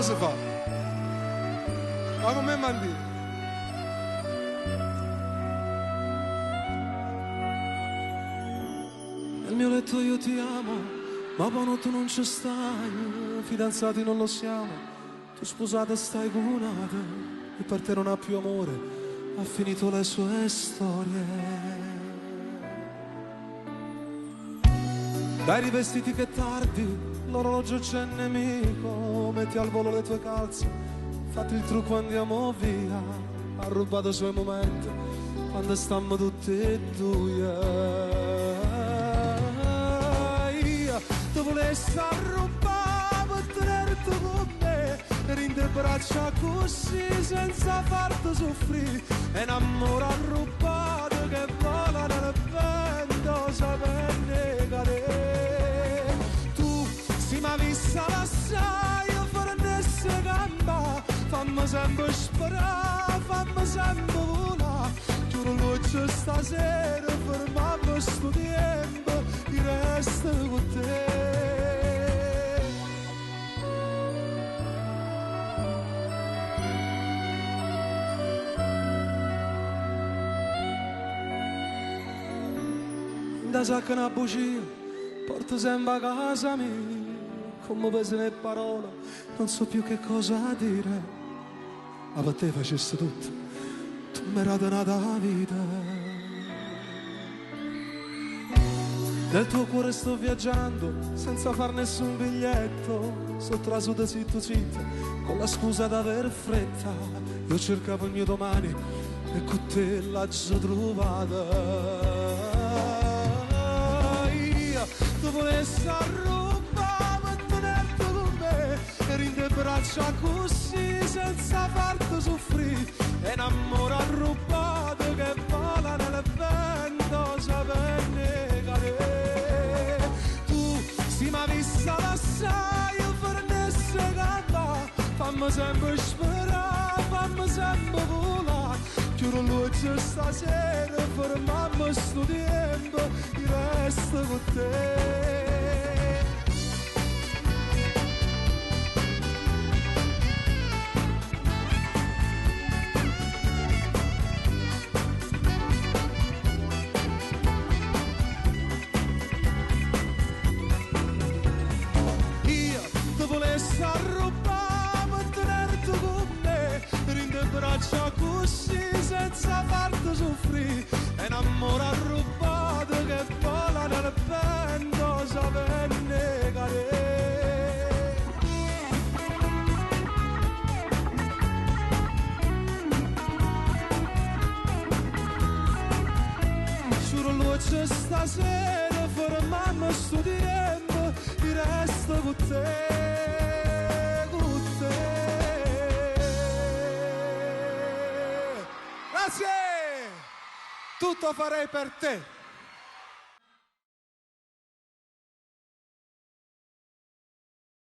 si fa? Ma come mandi? Nel mio letto io ti amo, ma poi tu non ci stai, fidanzati non lo siamo, tu sposata stai con un'altra, e per te non ha più amore, ha finito le sue storie. Dai rivestiti che tardi, l'orologio c'è nemico, metti al volo le tue calze, fatti il trucco andiamo via, ha rubato i suoi momenti, quando stiamo tutti e due. Ti volessi arrubare per tenerti con me, rinde braccia così senza farti soffrire, è un amore arrubato che vola nel vento, sapere negare. Tu si m'ha vista lasciare, io fornesse gamba, fammi sempre sperare, fammi sempre volare, giuro luce stasera, fermamo sto tempo, il resto con te. Da sacca una bugia, porto sempre a casa mia, come pesa le parole, non so più che cosa dire, ma per te facessi tutto, tu mi hai donata la vita. Nel tuo cuore sto viaggiando, senza far nessun biglietto, sotto la suda zitto zitto, con la scusa d'aver fretta, io cercavo il mio domani, e con te l'ho trovata. Tu volessi arrubare per tenerti con me, e rinde braccia così senza farti soffrire, è un amore arrubato che vola nel vento, sapere negare. Tu si m'ha vista lasciare, io fornesse gamba, fammi sempre sperare, fammi sempre volare, giuro luce stasera, fermammo sto tempo, il resto con te. Io ti volessi arrubare per tenerti con me, rinde braccia così senza farti soffrire, è un amore arrubato che vola nel vento, sapere negare. Giuro luce stasera, fermammo sto tempo, il resto con te, con te. Grazie! Tutto farei per te.